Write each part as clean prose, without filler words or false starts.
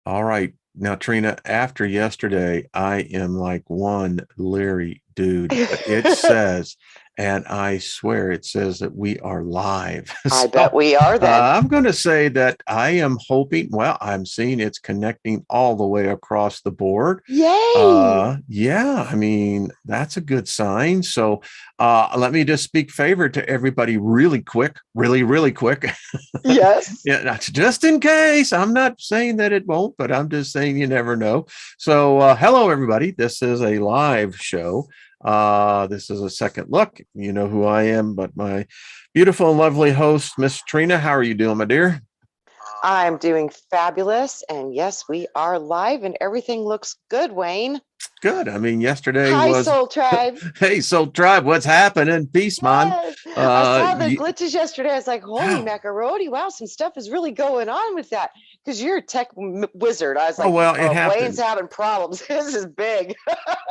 All right. Now, Trina, after yesterday, I am like one leery dude, but it says, and I swear it says that we are live. I bet So we are then. I'm going to say that I am hoping, well, I'm seeing it's connecting all the way across the board. Yay! Yeah, I mean, that's a good sign. So let me just speak favor to everybody really quick, really, really quick. Yes. Yeah, that's just in case. I'm not saying that it won't, but I'm just saying you never know. So, hello, everybody. This is a live show. This is a second look. You know who I am, but my beautiful and lovely host, Miss Trina. How are you doing, my dear? I'm doing fabulous. And yes, we are live and everything looks good, Wayne. Good. I mean, yesterday Hi, was, Soul Tribe. hey, Soul Tribe, what's happening? Peace, man. Yes. I Uh, saw the y- glitches yesterday. I was like, holy wow. macaroni. Wow, some stuff is really going on with that. Because you're a tech wizard. I was Oh like, well, it oh, if Wayne's happened. having problems, this is big.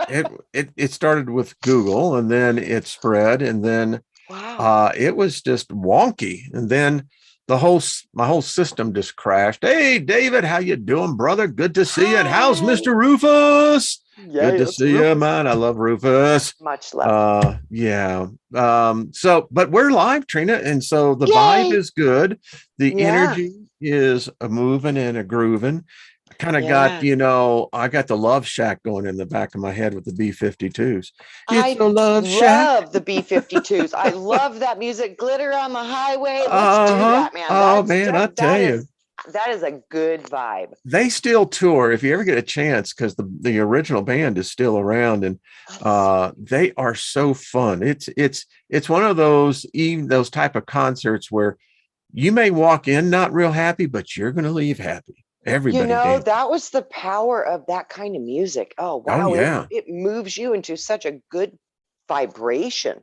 It started with Google, and then it spread, and then Wow. it was just wonky, and then my whole system just crashed. Hey, David, how you doing, brother? Good to see you. And how's Hi. Mr. Rufus? Good Yay, to that's see you, Rufus. man. I love Rufus. Much love. Yeah. So but we're live, Trina, and so the vibe Yay. is good. The Yeah. energy is a moving and a grooving. I kind of got, Yeah. I got the Love Shack going in the back of my head with the B-52s. It's I a love shack. love the B-52s. I love that music. Glitter on the highway. Let's do Uh-huh. that, man. Oh That's man, I that tell that you, is a good vibe. they still tour if you ever get a chance, because the original band is still around, and Nice. they are so fun. It's one of those, even those type of concerts where you may walk in not real happy, but you're gonna leave happy. Everybody dance. That was the power of that kind of music. Oh Oh wow, it yeah. it moves you into such a good vibration.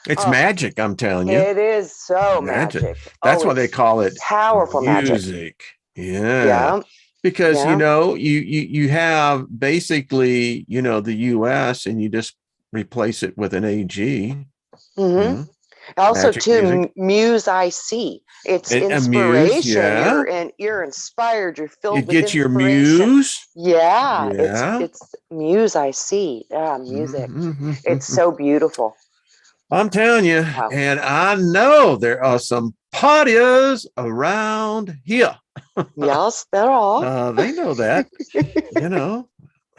It's Oh, magic, I'm telling you. it is so Magic. magic. That's Oh, why they it's call it powerful magic. music. Yeah. Yeah, Because yeah. you have basically, the US, and you just replace it with an AG, Hmm. mm, Also, magic too, music. muse I see. It's And amuse, inspiration. yeah. You're inspired. You're filled It with gets your inspiration. muse. Yeah, Yeah. it's muse I see. Ah, music. It's Mhm. so beautiful. I'm telling you, Wow. and I know there are some partiers around here. Yes, they're all. They know that, you know,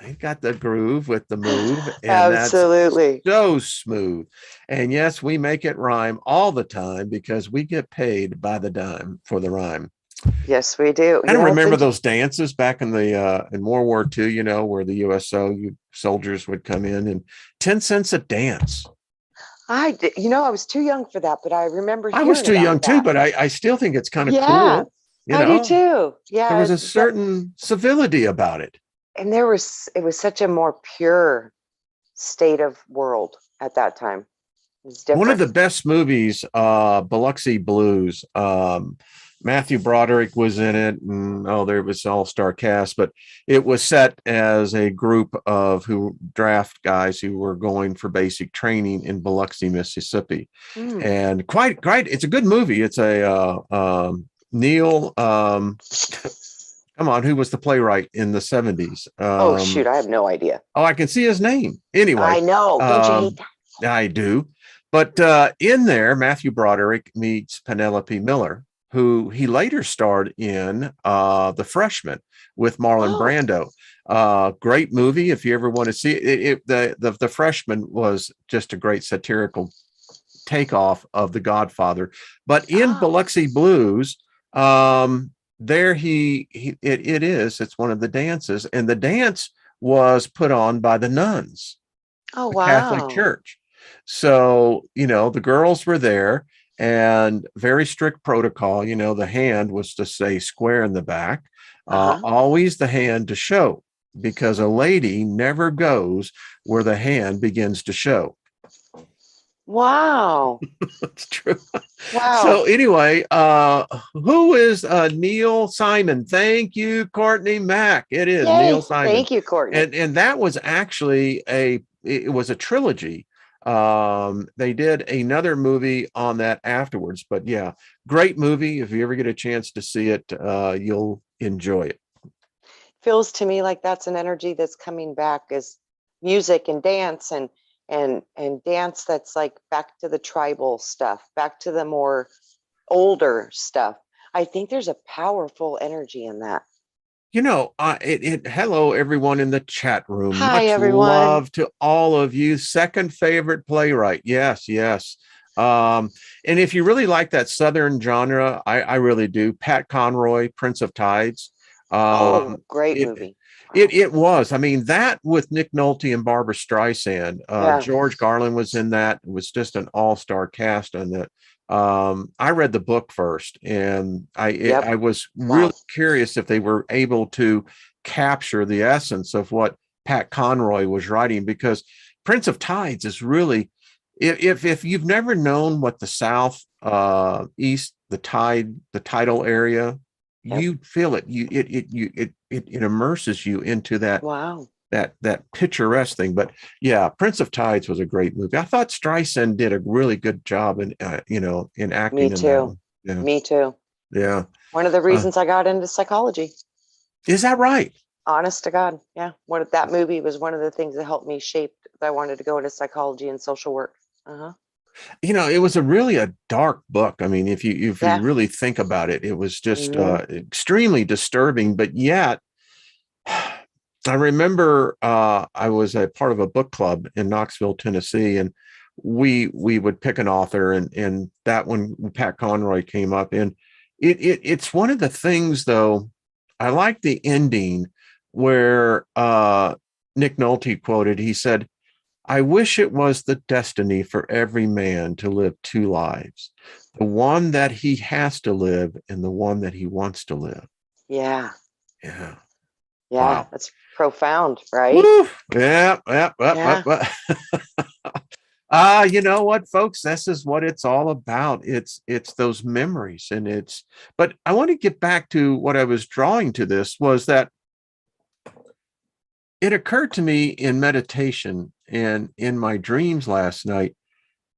they've got the groove with the move, and that's Absolutely. so smooth. And yes, we make it rhyme all the time because we get paid by the dime for the rhyme. Yes, we do. I don't Yes, remember and those dances back in the in World War II, where the USO soldiers would come in, and 10 cents a dance. I did, I was too young for that, but I remember I was hearing too about young too, that. but I still think it's kind of Yeah, cool. You I do know, too. there Yeah, was a certain civility about it. and it was such a more pure state of world at that time. It's One of different. the best movies, Biloxi Blues. Matthew Broderick was in it, and there was all-star cast, but it was set as a group of who draft guys who were going for basic training in Biloxi, Mississippi, Mm. and quite great. It's a good movie. It's a Neil. Come on, who was the playwright in the 70s? Oh shoot, I have no idea. Oh, I can see his name. Anyway, I know. Don't you hate um, that? I do. But in there, Matthew Broderick meets Penelope Miller, who he later starred in The Freshman with Marlon Oh, Brando. Great movie. If you ever want to see it, the Freshman was just a great satirical takeoff of The Godfather. But in oh, Biloxi Blues, there it's one of the dances, and the dance was put on by the nuns, oh, the Catholic wow. Church. So, the girls were there, and very strict protocol. The hand was to stay square in the back, Uh-huh. always the hand to show, because a lady never goes where the hand begins to show. Wow. That's true. So Wow. anyway, who is Neil Simon? Thank you, Courtney Mack. It is Neil Yay. Simon, Thank you, Courtney. and that was actually it was a trilogy. They did another movie on that afterwards, but yeah, great movie. If you ever get a chance to see it, you'll enjoy it. feels to me like that's an energy that's coming back, is music and dance, and dance that's like back to the tribal stuff, back to the more older stuff. I think there's a powerful energy in that. Hello, everyone in the chat room. Hi, Much everyone. love to all of you. Second favorite playwright. Yes, yes. And if you really like that Southern genre, I really do. Pat Conroy, Prince of Tides. Oh, great It, movie. it Wow. it was. I mean, that with Nick Nolte and Barbara Streisand. Yeah. George Garland was in that. It was just an all-star cast on that. I read the book first, and Yep. I was really Wow. curious if they were able to capture the essence of what Pat Conroy was writing, because Prince of Tides is really, if you've never known what the South, East, the tidal area, Yep. you feel it. It immerses you into Wow. that picturesque thing. But yeah, Prince of Tides was a great movie. I thought Streisand did a really good job in in Me acting in that too. one. Yeah, Me too. yeah. One of the Uh, reasons I got into psychology. is that right? Honest to God. Yeah. That movie was one of the things that helped me shape that I wanted to go into psychology and social work. Uh-huh. It was a dark book. I mean, if you Yeah. really think about it, it was just Hmm. extremely disturbing. But yet, I remember I was a part of a book club in Knoxville, Tennessee, and we would pick an author, and that one Pat Conroy came up, and it's one of the things though. I like the ending where Nick Nolte quoted. He said, "I wish it was the destiny for every man to live two lives, the one that he has to live and the one that he wants to live." Yeah. Yeah. Yeah. Wow. That's profound, right? Woo. Yeah, yeah, Yeah. you know what, folks? This is what it's all about. It's those memories, and but I want to get back to what I was drawing to. This was that it occurred to me in meditation and in my dreams last night.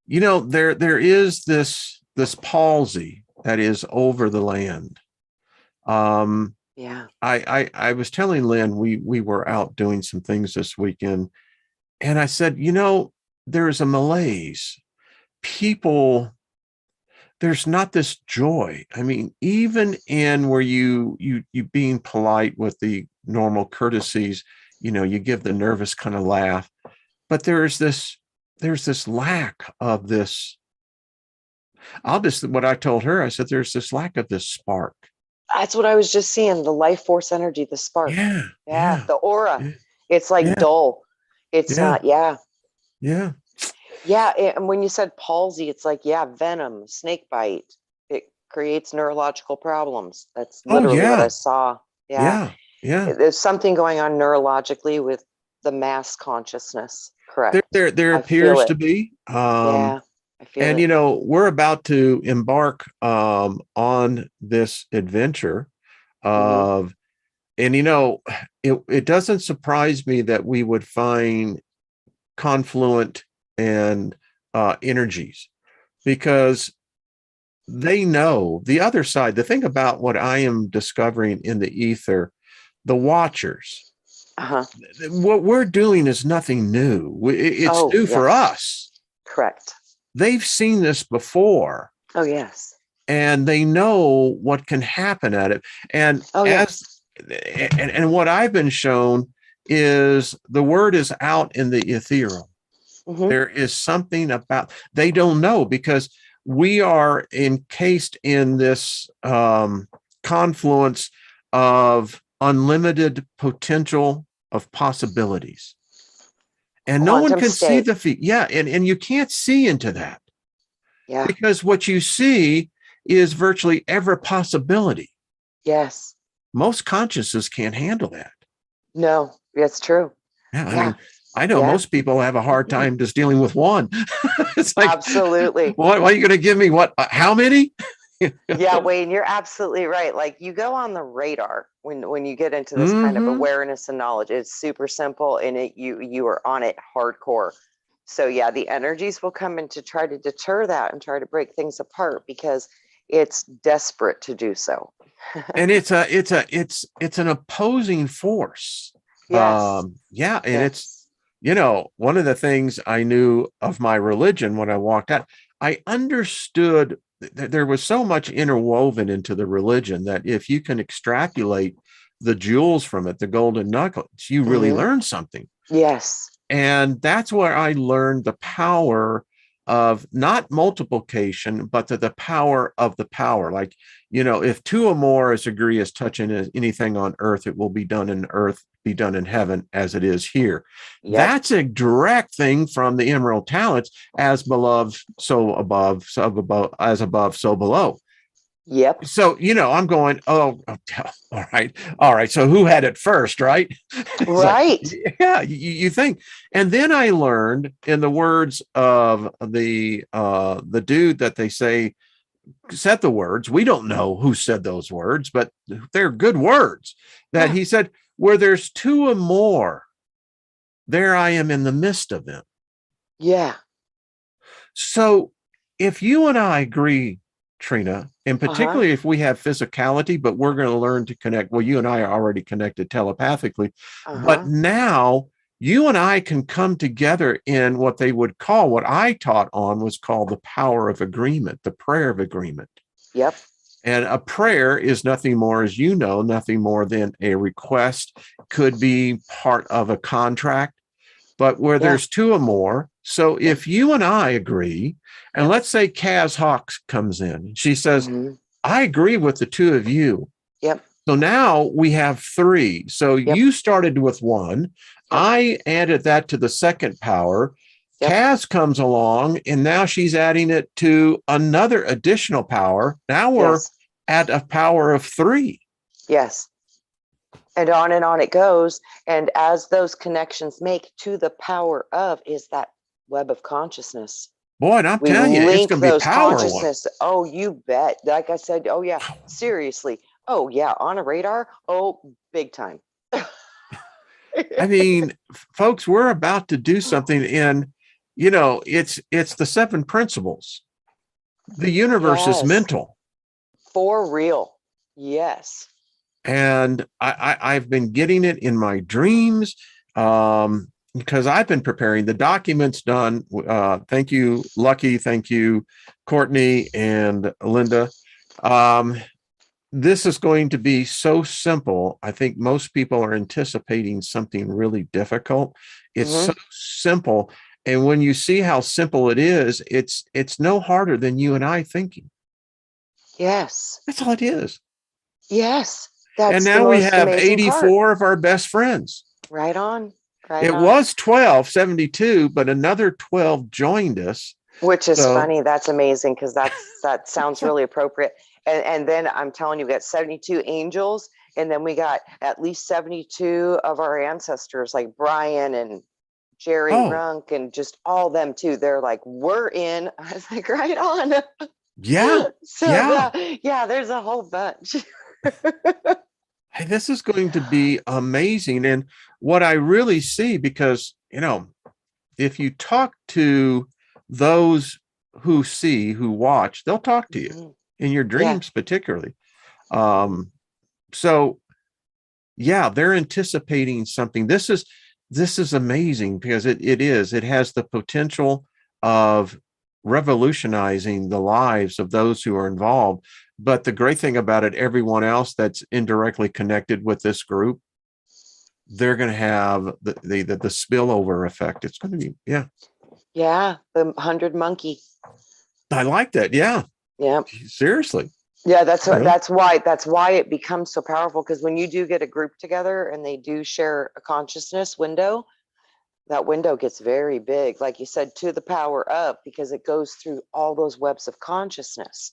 There is this palsy that is over the land. Um, Yeah. I was telling Lynn we were out doing some things this weekend, and I said, there's a malaise. People, there's not this joy. I mean, even in where you being polite with the normal courtesies, you give the nervous kind of laugh, but there's this lack of this. What I told her, I said, there's this lack of this spark. That's what I was just seeing. The life force energy, the spark. Yeah, Yeah. yeah, The aura. yeah, It's like yeah, dull. It's yeah, not. Yeah. yeah. Yeah. And when you said palsy, it's like, yeah, venom, snake bite. It creates neurological problems. That's Oh literally what I yeah, saw. Yeah. yeah, yeah. There's something going on neurologically with the mass consciousness. There, Correct. there, there I feel appears to it. be. Yeah. I feel And it. we're about to embark on this adventure Hmm. of, and it doesn't surprise me that we would find confluent and energies, because they know the other side. The thing about what I am discovering in the ether, the watchers, Uh-huh. what we're doing is nothing new. It's Oh, new for yes. us. Correct. They've seen this before, Oh, yes. and they know what can happen at it. And Oh, yes. what I've been shown is the word is out in the ethereal. Hmm. There is something about, they don't know, because we are encased in this confluence of unlimited potential of possibilities, and no one Quantum can see state. the feet. Yeah, and you can't see into that, Yeah. because what you see is virtually every possibility. Yes. Most consciousness can't handle that. No, that's true. Yeah, I Yeah. mean, I know Yeah. most people have a hard time just dealing with one. It's like, Absolutely. why are you going to give me what? How many? Yeah, Wayne, you're absolutely right. Like you go on the radar when you get into this kind of Mm-hmm. awareness and knowledge. It's super simple, and you are on it hardcore. So yeah, the energies will come in to try to deter that and try to break things apart, because it's desperate to do so. And it's an opposing force. Yes. Yeah. And it's, Yes. one of the things I knew of my religion when I walked out, I understood that there was so much interwoven into the religion that if you can extrapolate the jewels from it, the golden nuggets, you really learn something. Yes. And that's where I learned the power of not multiplication, but the power of the power. Like, if two or more as agree as touching anything on earth, it will be done in earth, be done in heaven as it is here. Yep. That's a direct thing from the Emerald Talents, as beloved, so above, as above, so below. Yep. So, I'm going, all right. So who had it first, right? Right. Like, yeah, you think. And then I learned, in the words of the dude that they say said the words, we don't know who said those words, but they're good words, that he said, where there's two or more, there I am in the midst of them. Yeah. So if you and I agree, Trina, and particularly if we have physicality, but we're going to learn to connect. Well, you and I are already connected telepathically, but now you and I can come together in what they would call, what I taught on was called the power of agreement, the prayer of agreement. Yep. And a prayer is nothing more, as you know, nothing more than a request, could be part of a contract, but where there's two or more. So if you and I agree, and let's say Kaz Hawks comes in, she says, I agree with the two of you. Yep. So now we have three. So you started with one. I added that to the second power. Kaz comes along, and now she's adding it to another additional power. Now we're at a power of three. Yes. And on it goes. And as those connections make to the power of is that web of consciousness. Boy, and I'm telling you, it's going to be powerful. Oh, you bet. Like I said, oh yeah, seriously. Oh yeah, on a radar. Oh, big time. I mean, folks, we're about to do something, and it's the 7 principles. The universe is mental. For real. Yes. And I've been getting it in my dreams, because I've been preparing. The document's done. Thank you, Lucky. Thank you, Courtney and Linda. This is going to be so simple. I think most people are anticipating something really difficult. It's so simple. And when you see how simple it is, it's no harder than you and I thinking. Yes. That's all it is. Yes. And now we have 84 of our best friends. Right on. It was 1272, but another 12 joined us. Which is funny. That's amazing, because that sounds really appropriate. And then I'm telling you, we got 72 angels, and then we got at least 72 of our ancestors, like Brian and Jerry Runk, and just all them too. They're like, we're in. I was like, right on. Yeah. So there's a whole bunch. Hey, this is going to be amazing. And what I really see, because, if you talk to those who see, who watch, they'll talk to you in your dreams, particularly. So they're anticipating something. This is amazing, because it has the potential of revolutionizing the lives of those who are involved. But the great thing about it, everyone else that's indirectly connected with this group, they're going to have the spillover effect. It's going to be, the 100 monkey. I like that. Yeah. Seriously. Yeah, that's why it becomes so powerful, because when you do get a group together and they do share a consciousness window, that window gets very big, like you said, to the power of, because it goes through all those webs of consciousness.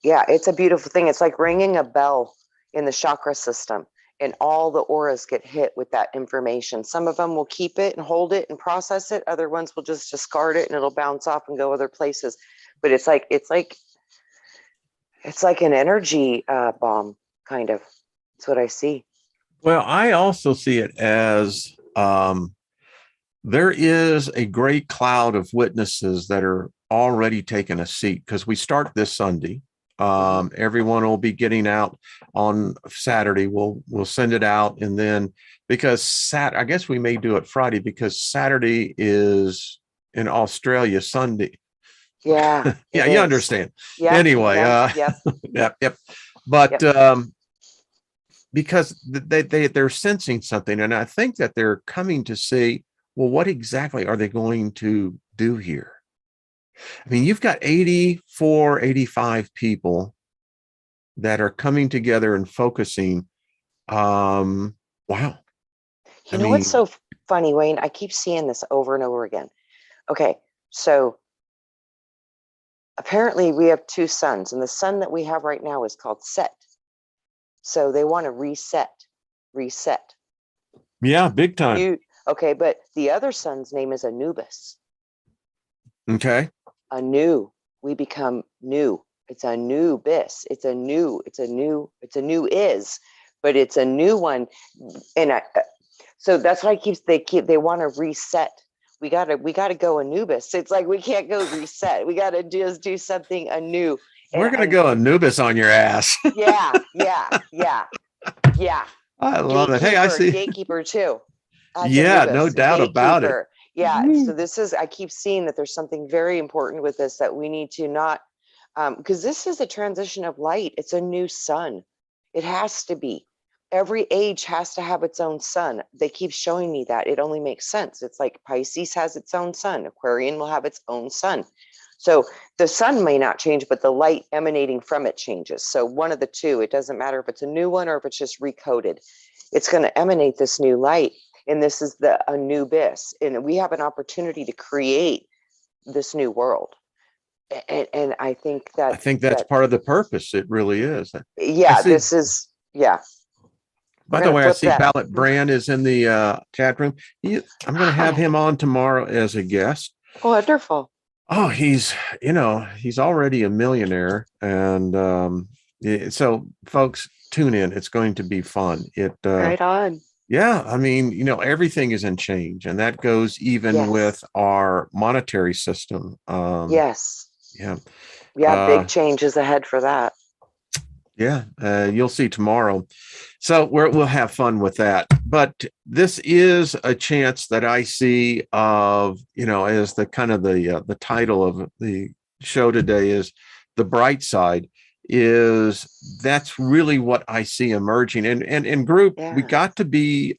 It's a beautiful thing. It's like ringing a bell in the chakra system, and all the auras get hit with that information. Some of them will keep it and hold it and process it. Other ones will just discard it and it'll bounce off and go other places. But it's like an energy bomb, kind of. That's what I see. Well, I also see it as there is a great cloud of witnesses that are already taken a seat because we start this Sunday. Mhm. Everyone will be getting out on Saturday. We'll send it out, and then because I guess we may do it Friday because Saturday is in Australia. Sunday, Yeah, yeah, it you is. understand. Yep, Anyway, yep, yep, yep. But yep. because they're sensing something, and I think that they're coming to see, well, what exactly are they going to do here? I mean, you've got 84, 85 people that are coming together and focusing. Wow. I You know what's mean, so funny, Wayne? I keep seeing this over and over again. Okay, so apparently we have two suns, and the sun that we have right now is called Set. So they want to reset. yeah, big time. Okay, but the other sun's name is Anubis. Okay. We become new. It's a new bis. It's a new is, but it's a new one. And so that's why they want to reset. We gotta go Anubis. It's like we can't go reset. We gotta just do something anew. We're going to go Anubis on your ass. Yeah. I love it. Hey, I see. Gatekeeper too. That's Yeah, no Anubis, doubt about it. gatekeeper. Yeah. So I keep seeing that there's something very important with this that we need to not, because this is a transition of light. It's a new sun. It has to be. Every age has to have its own sun. They keep showing me that. It only makes sense. It's like Pisces has its own sun. Aquarian will have its own sun. So the sun may not change, but the light emanating from it changes. So one of the two, it doesn't matter if it's a new one or if it's just recoded. It's going to emanate this new light. And this is a new bis. And we have an opportunity to create this new world. And I think that's part of the purpose. It really is. I yeah, see. this is, yeah. By the way, I see Ballot Brand is in the chat room. I'm going to have him on tomorrow as a guest. Wonderful. Oh, he's already a millionaire. And so folks, tune in. It's going to be fun. Right on. Yeah, I mean, everything is in change, and that goes even with our monetary system. Yes. Yeah. Big changes ahead for that. Yeah, you'll see tomorrow. So we'll have fun with that. But this is a chance that I see of, as the kind of the title of the show today is the bright side. That's really what I see emerging. And in group, we've got to be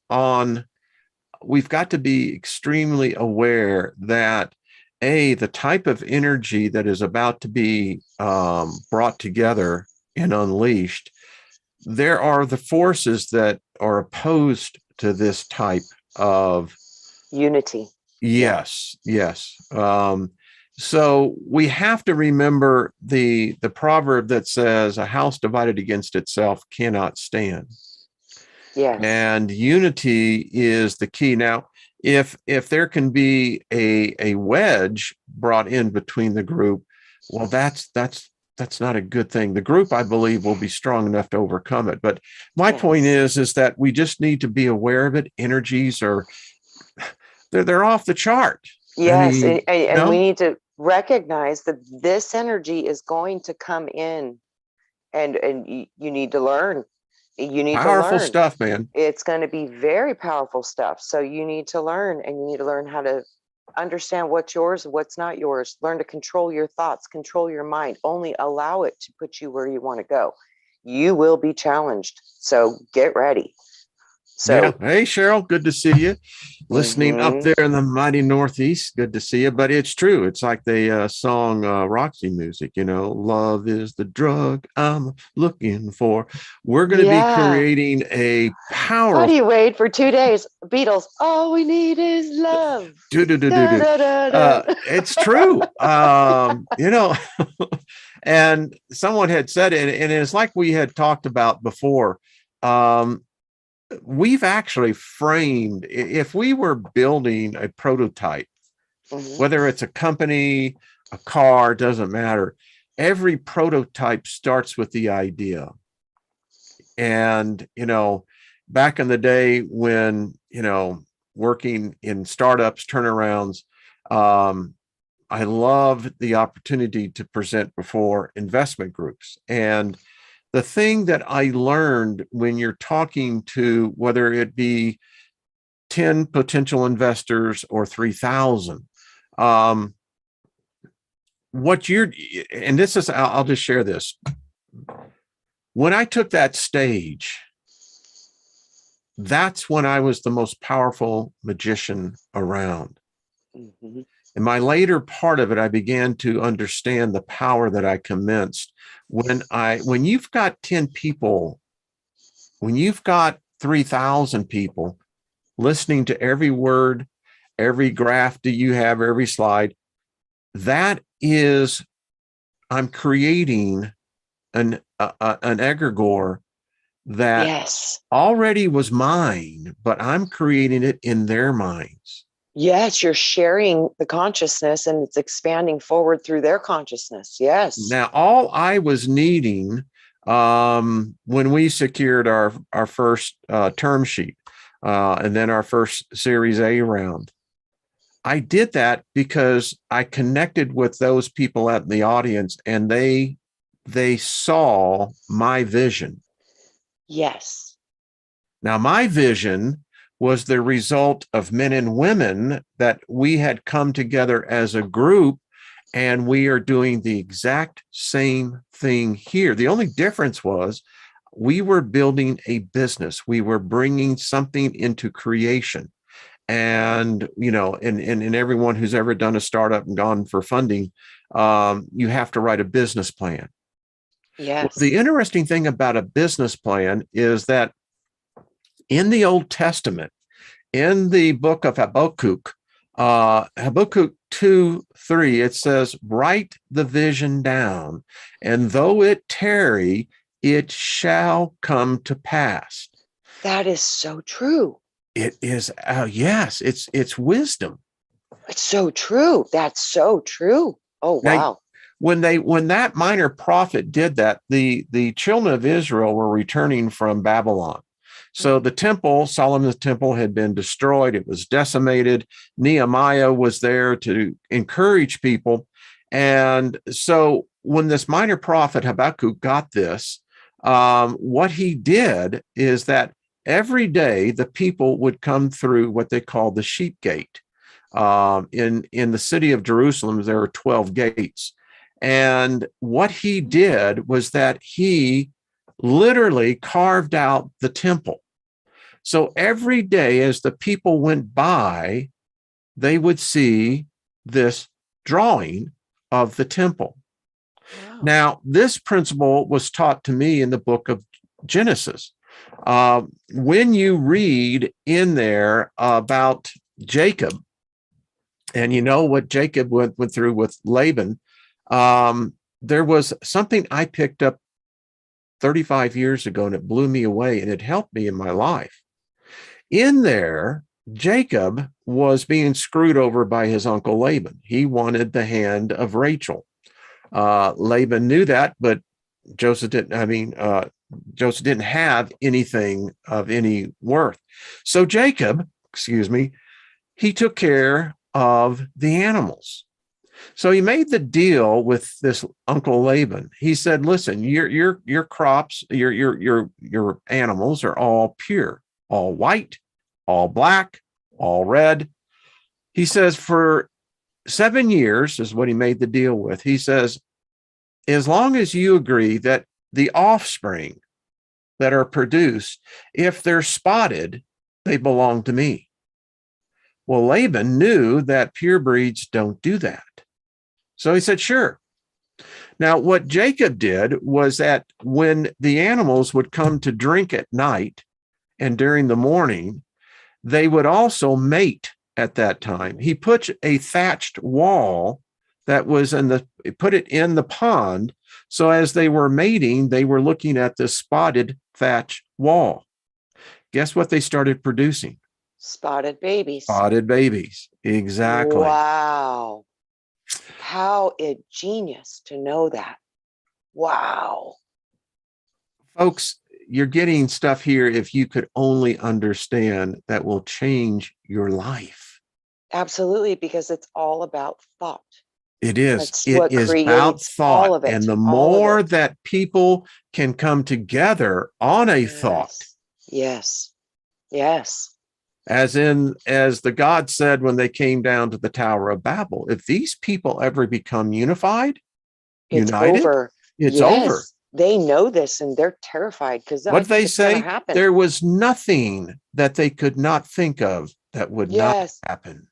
extremely aware that the type of energy that is about to be brought together and unleashed, there are the forces that are opposed to this type of unity. Yes. So we have to remember the proverb that says a house divided against itself cannot stand. Yes. And unity is the key. Now, if there can be a wedge brought in between the group, well, that's not a good thing. The group, I believe, will be strong enough to overcome it. But my point is that we just need to be aware of it. Energies they're off the chart. Yes, and we need to recognize that this energy is going to come in, and you need to learn. You need powerful to learn stuff, man. It's going to be very powerful stuff. So you need to learn, and you need to learn how to understand what's yours and what's not yours. Learn to control your thoughts, control your mind. Only allow it to put you where you want to go. You will be challenged. So get ready. So, hey, Cheryl, good to see you. Listening up there in the mighty Northeast, good to see you. But it's true. It's like the song Roxy Music, love is the drug I'm looking for. We're going to be creating a powerful. How do you wait for 2 days? Beatles, all we need is love. It's true. And someone had said it, and it's like we had talked about before. We've actually framed, if we were building a prototype, whether it's a company, a car, doesn't matter. Every prototype starts with the idea. And, back in the day when, working in startups, turnarounds, I love the opportunity to present before investment groups. And the thing that I learned when you're talking to, whether it be 10 potential investors or 3,000, what you're, and this is, I'll just share this. When I took that stage, that's when I was the most powerful magician around. Mm-hmm. In my later part of it, I began to understand the power that I commenced when you've got 10 people, when you've got 3,000 people listening to every word, every graph that you have, every slide, that is, I'm creating an egregore that yes. already was mine, but I'm creating it in their minds. Yes, you're sharing the consciousness and it's expanding forward through their consciousness. Yes. Now, all I was needing when we secured our first term sheet and then our first Series A round, I did that because I connected with those people out in the audience and they saw my vision. Yes. Now, my vision was the result of men and women that we had come together as a group, and we are doing the exact same thing here. The only difference was we were building a business. We were bringing something into creation. And, you know, and everyone who's ever done a startup and gone for funding, you have to write a business plan. Yes. Well, the interesting thing about a business plan is that in the Old Testament, in the book of Habakkuk, Habakkuk 2:3, it says, write the vision down, and though it tarry, it shall come to pass. That is so true. It is, yes, it's wisdom. It's so true. That's so true. Oh, wow. Now, when that minor prophet did that, the children of Israel were returning from Babylon. So the temple, Solomon's temple, had been destroyed. It was decimated. Nehemiah was there to encourage people. And so when this minor prophet Habakkuk got this, what he did is that every day the people would come through what they call the sheep gate. In the city of Jerusalem, there are 12 gates. And what he did was that he literally carved out the temple. So every day as the people went by, they would see this drawing of the temple. Wow. Now, this principle was taught to me in the book of Genesis. When you read in there about Jacob, and you know what Jacob went through with Laban, there was something I picked up 35 years ago, and it blew me away, and it helped me in my life. In there, Jacob was being screwed over by his uncle Laban. He wanted the hand of Rachel. Laban knew that, but Joseph didn't have anything of any worth. So Jacob, he took care of the animals. So he made the deal with this Uncle Laban. He said, listen, your crops, your animals are all pure, all white, all black, all red. He says for 7 years is what he made the deal with. He says, as long as you agree that the offspring that are produced, if they're spotted, they belong to me. Well, Laban knew that pure breeds don't do that. So he said, sure. Now, what Jacob did was that when the animals would come to drink at night and during the morning, they would also mate at that time. He put a thatched wall that was put it in the pond. So as they were mating, they were looking at this spotted thatch wall. Guess what they started producing? Spotted babies. Spotted babies. Exactly. Wow. How ingenious to know that. Wow. Folks, you're getting stuff here, if you could only understand, that will change your life. Absolutely, because it's all about thought. It is. That's It what is about creates all thought. of it. And the All of more it. that people can come together on a thought, Yes. Yes. Yes. as the God said when they came down to the Tower of Babel, if these people ever become It's united, over. it's over. Yes. They know this and they're terrified because I What think they it's going to say, happen. there was nothing that they could not think of that would not Yes. happen.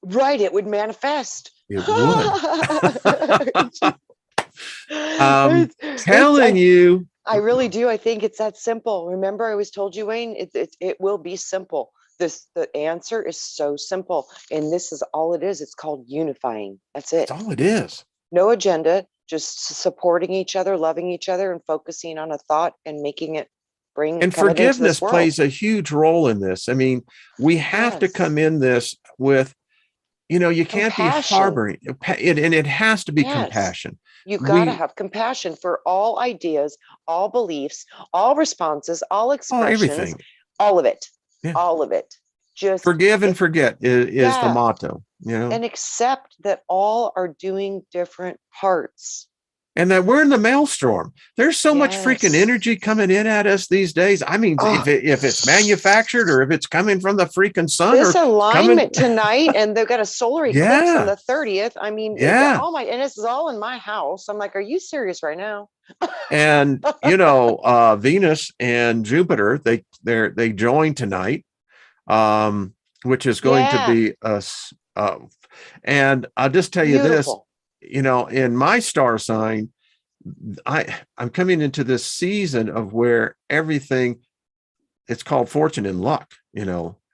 Right. It would manifest. It would. It's, Telling you. I really do. I think it's that simple. Remember, I always told you, Wayne, it will be simple. The answer is so simple. And this is all it is. It's called unifying. That's it. That's all it is. No agenda, just supporting each other, loving each other, and focusing on a thought and making it And come into this forgiveness world. plays a huge role in this. I mean, we have to come in this with, you can't be harboring it, and it has to be compassion. You got to have compassion for all ideas, all beliefs, all responses, all expressions, everything, all of it, yeah. all of it. Just forgive and forget is the motto, and accept that all are doing different parts. And that we're in the maelstrom. There's so much freaking energy coming in at us these days. I mean, if it's manufactured or if it's coming from the freaking sun. This alignment tonight, and they've got a solar eclipse on the 30th. I mean, and this is all in my house. I'm like, are you serious right now? And Venus and Jupiter, they join tonight, which is going to be us. And I'll just tell you this. In my star sign, I'm coming into this season of where everything, it's called fortune and luck,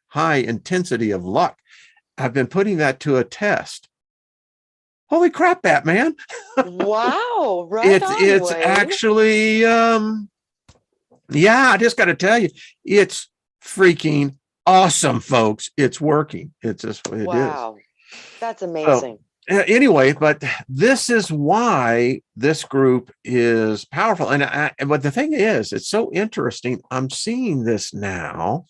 high intensity of luck. I've been putting that to a test. Holy crap, Batman. Wow. Right. It's actually, I just got to tell you, it's freaking awesome, folks. It's working. It's just, it is. That's amazing. Anyway, but this is why this group is powerful. But the thing is, it's so interesting. I'm seeing this now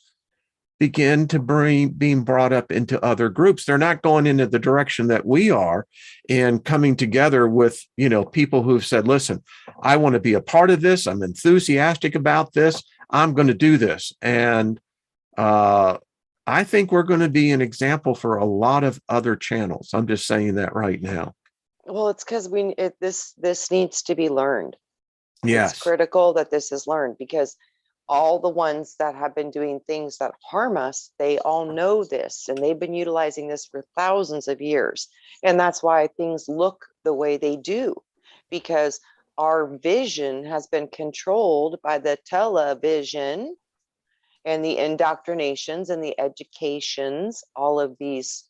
begin to being brought up into other groups. They're not going into the direction that we are and coming together with, people who've said, listen, I want to be a part of this. I'm enthusiastic about this. I'm going to do this. And, I think we're going to be an example for a lot of other channels. I'm just saying that right now. Well, it's because this needs to be learned. Yes. It's critical that this is learned because all the ones that have been doing things that harm us, they all know this and they've been utilizing this for thousands of years. And that's why things look the way they do, because our vision has been controlled by the television and the indoctrinations and the educations, all of these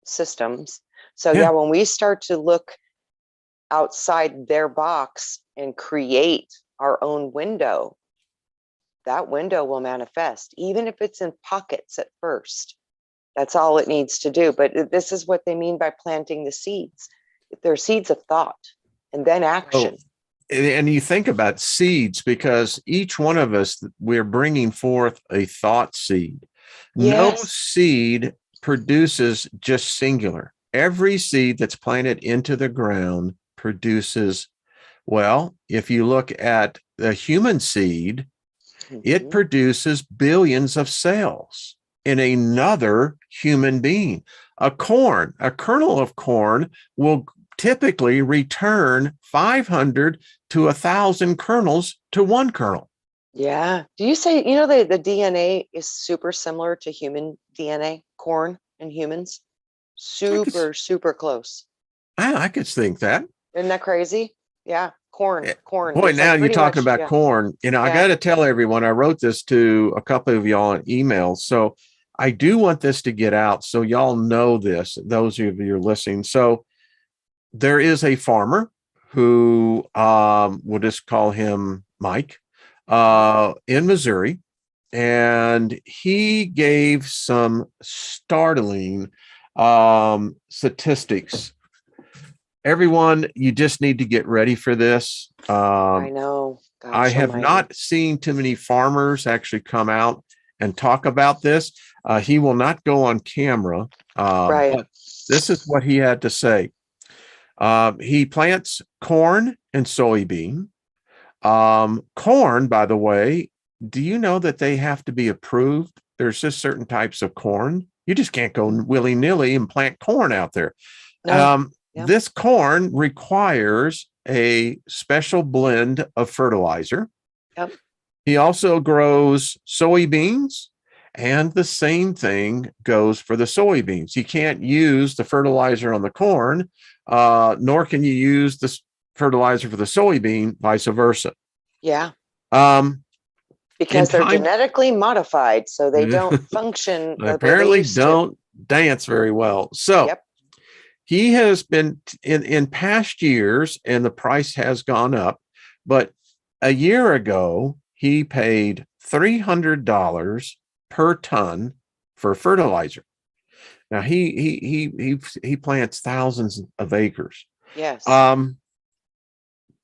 systems. So when we start to look outside their box and create our own window, that window will manifest, even if it's in pockets at first. That's all it needs to do. But this is what they mean by planting the seeds. They're seeds of thought and then action. And you think about seeds, because each one of us, we're bringing forth a thought seed. No seed produces just singular. Every seed that's planted into the ground produces, well, if you look at the human seed, it produces billions of cells in another human being. A kernel of corn will typically return 500 to 1,000 kernels to one kernel. Yeah. Do you say, the DNA is super similar to human DNA, corn and humans? Super close. I could think that. Isn't that crazy? Yeah. Corn. Boy, now you're talking about corn. I got to tell everyone, I wrote this to a couple of y'all in emails. So I do want this to get out so y'all know this, those of you are listening. So there is a farmer who, we'll just call him Mike, in Missouri, and he gave some startling statistics. Everyone, you just need to get ready for this. I know. Gosh, I have not seen too many farmers actually come out and talk about this. He will not go on camera, but this is what he had to say. He plants corn and soybean. Corn, by the way, do you know that they have to be approved? There's just certain types of corn. You just can't go willy-nilly and plant corn out there. No. Yep. This corn requires a special blend of fertilizer. Yep. He also grows soybeans, and the same thing goes for the soybeans. You can't use the fertilizer on the corn, nor can you use the fertilizer for the soybean, vice versa. Yeah. Um, because they're genetically modified, so they don't function. Apparently don't dance very well. So he has been in past years, and the price has gone up, but a year ago, he paid $300 per ton for fertilizer. Now he plants thousands of acres. Yes.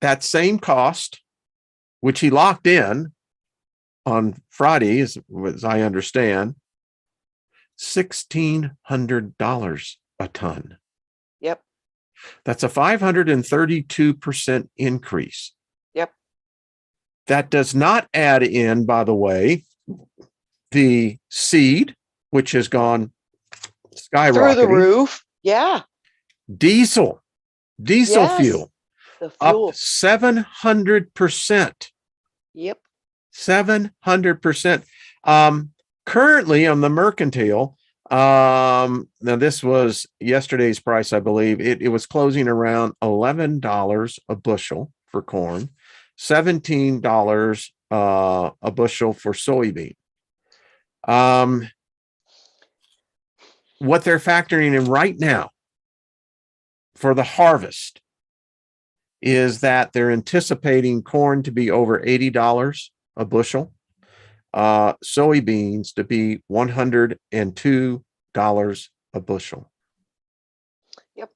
That same cost, which he locked in on Friday, as I understand, $1,600 a ton. Yep. That's a 532% increase. Yep. That does not add in, by the way, the seed, which has gone skyrocketing through the roof. Yeah. Diesel fuel, the fuel. up 700%. Yep. 700%. Currently on the mercantile, now this was yesterday's price, I believe. It was closing around $11 a bushel for corn, $17 a bushel for soybean. What they're factoring in right now for the harvest is that they're anticipating corn to be over $80 a bushel, soybeans to be $102 a bushel. Yep.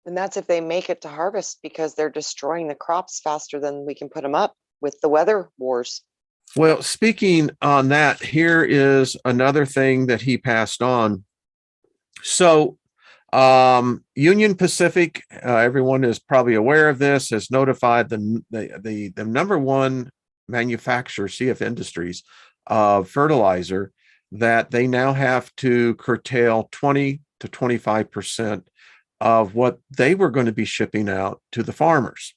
And that's if they make it to harvest, because they're destroying the crops faster than we can put them up with the weather wars. Well, speaking on that, here is another thing that he passed on. So Union Pacific, everyone is probably aware of this, has notified the number one manufacturer, CF Industries, of fertilizer, that they now have to curtail 20 to 25% of what they were going to be shipping out to the farmers.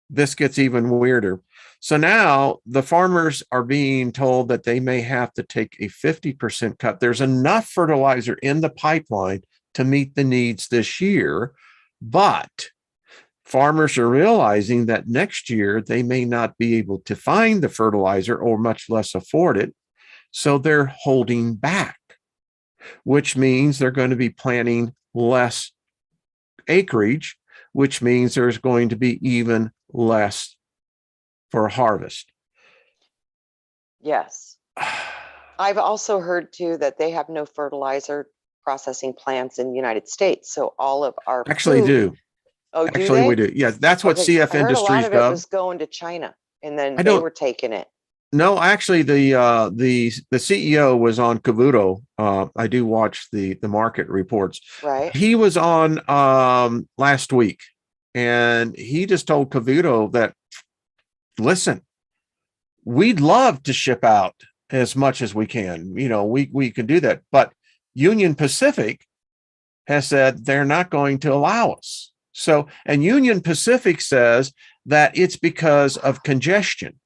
This gets even weirder. So now the farmers are being told that they may have to take a 50% cut. There's enough fertilizer in the pipeline to meet the needs this year, but farmers are realizing that next year they may not be able to find the fertilizer, or much less afford it. So they're holding back, which means they're going to be planting less acreage, which means there's going to be even less for harvest. Yes. I've also heard too that they have no fertilizer processing plants in the United States. So all of our actually do. Oh, actually do we do. Yes, that's what CF Industries does. A lot of it was going to China, and then they were taking it. No, actually, the CEO was on Cavuto. I do watch the market reports. Right. He was on last week, and he just told Cavuto that, listen, we'd love to ship out as much as we can. You know, we can do that, but Union Pacific has said they're not going to allow us. So, and Union Pacific says that it's because of congestion.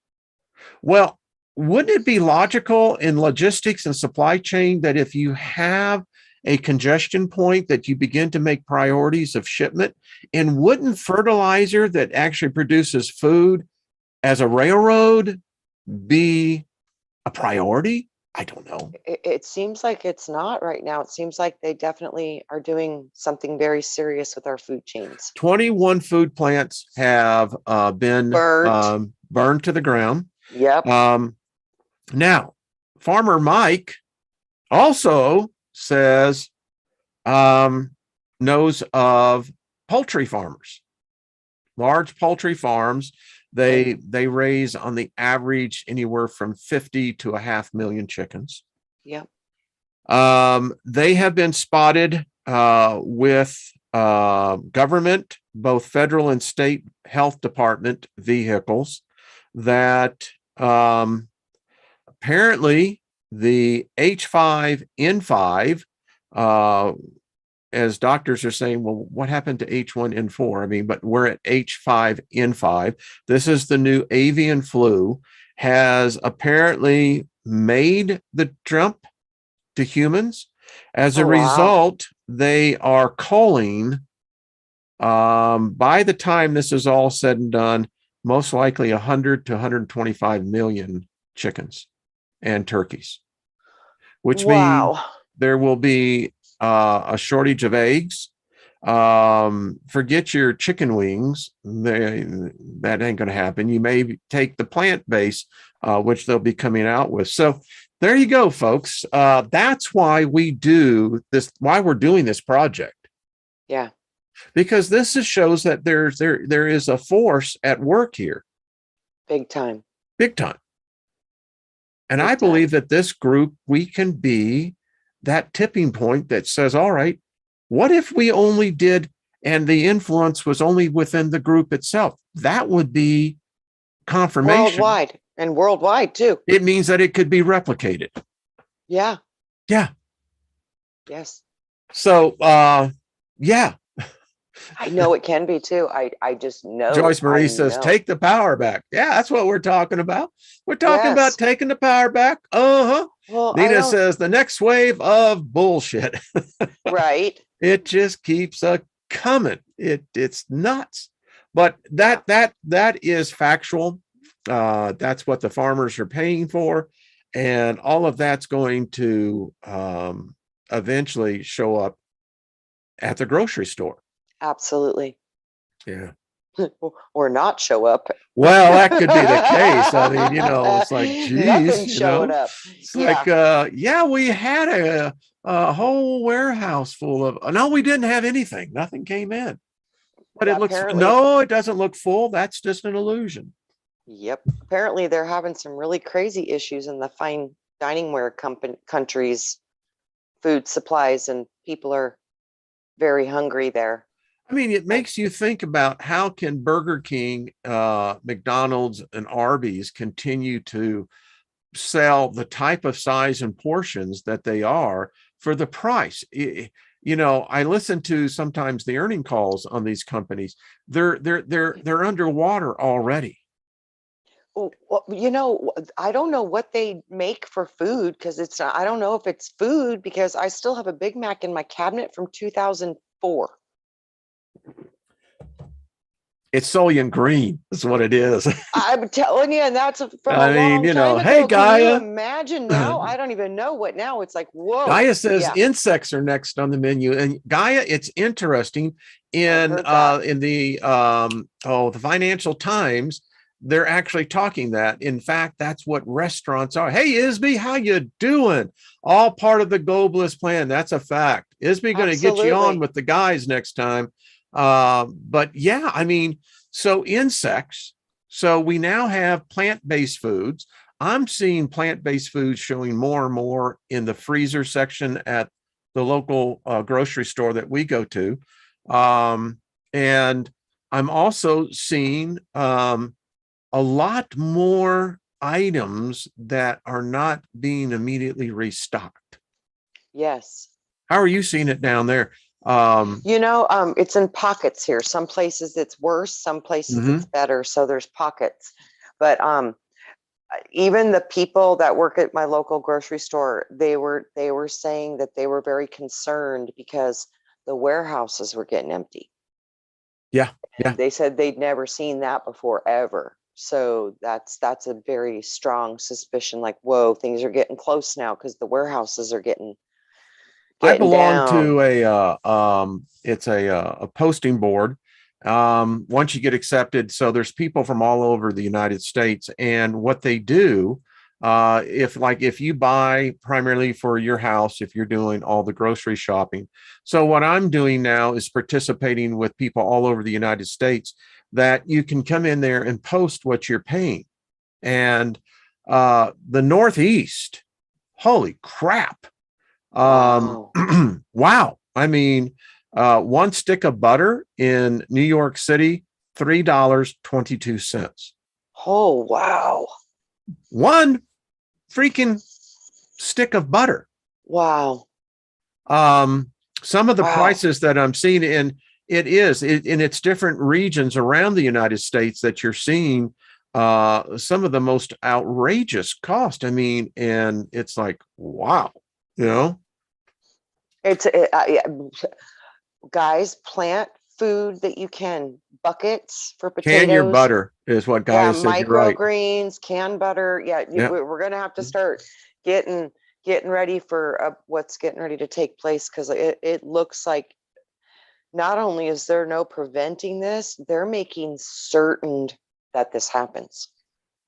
Well, wouldn't it be logical in logistics and supply chain that if you have a congestion point, that you begin to make priorities of shipment? And wouldn't fertilizer that actually produces food as a railroad be a priority? I don't know. It seems like it's not right now. It seems like they definitely are doing something very serious with our food chains. 21 food plants have been burned to the ground. Yep. Now, Farmer Mike also says knows of poultry farmers, large poultry farms. They raise on the average anywhere from 50 to 500,000 chickens. Yep. They have been spotted with government, both federal and state health department vehicles that apparently the H5N5, as doctors are saying, well, what happened to H1N4? I mean, but we're at H5N5. This is the new avian flu, has apparently made the jump to humans. As a result, they are culling, by the time this is all said and done, most likely 100 to 125 million chickens and turkeys, which means there will be a shortage of eggs. Forget your chicken wings. That ain't going to happen. You may take the plant base, which they'll be coming out with. So there you go, folks. That's why we do this, why we're doing this project. Yeah. Because this shows that there is a force at work here. Big time. Big time. And I believe that this group, we can be that tipping point that says, all right, what if we only did, and the influence was only within the group itself? That would be confirmation. Worldwide, and worldwide too. It means that it could be replicated. Yeah. Yeah. Yes. So, yeah. I know it can be too. I just know. Joyce Marie says, take the power back. Yeah, that's what we're talking about. We're talking about taking the power back. Well, Nina says the next wave of bullshit. Right. It just keeps coming. It's nuts. But that is factual. That's what the farmers are paying for. And all of that's going to eventually show up at the grocery store. Absolutely. Yeah. Or not show up. Well, that could be the case. I mean, it's like, geez, nothing showing up. It's like, we had a whole warehouse full of, no, we didn't have anything. Nothing came in. But it looks, no, it doesn't look full. That's just an illusion. Yep. Apparently they're having some really crazy issues in the fine dining ware countries, food supplies, and people are very hungry there. I mean, it makes you think about how can Burger King, McDonald's, and Arby's continue to sell the type of size and portions that they are for the price. I listen to sometimes the earning calls on these companies. They're underwater already. Well, I don't know what they make for food, because I don't know if it's food, because I still have a Big Mac in my cabinet from 2004. It's Soylent Green is what it is. I'm telling you, and that's from I mean, hey, ago. Gaia. Can you imagine now? I don't even know what now. It's like, whoa. Gaia says insects are next on the menu. And Gaia, it's interesting in the Financial Times, they're actually talking that. In fact, that's what restaurants are. Hey, Isby, how you doing? All part of the globalist plan. That's a fact. Isby going to get you on with the guys next time. But yeah, I mean, so insects. So we now have plant-based foods. I'm seeing plant-based foods showing more and more in the freezer section at the local grocery store that we go to. And I'm also seeing a lot more items that are not being immediately restocked. Yes. How are you seeing it down there? It's in pockets here. Some places it's worse, some places it's better. So there's pockets. But even the people that work at my local grocery store, they were saying that they were very concerned because the warehouses were getting empty. Yeah. They said they'd never seen that before, ever. So that's a very strong suspicion, like, whoa, things are getting close now because the warehouses are getting I belong down. to a posting board. Once you get accepted, so there's people from all over the United States, and what they do, if you buy primarily for your house, if you're doing all the grocery shopping. So what I'm doing now is participating with people all over the United States, that you can come in there and post what you're paying. And the Northeast, holy crap. Wow. I mean, one stick of butter in New York City, $3.22. Oh, wow. One freaking stick of butter. Wow. Some of the Wow. prices that I'm seeing in in its different regions around the United States that you're seeing some of the most outrageous cost. I mean, and it's like, wow, you know, Yeah, guys, plant food that you can. Buckets for potatoes. can your butter is what Gaia said. You're right. Microgreens, canned butter. Yeah, Yep. we're going to have to start getting ready for what's getting ready to take place, because it looks like not only is there no preventing this, they're making certain that this happens.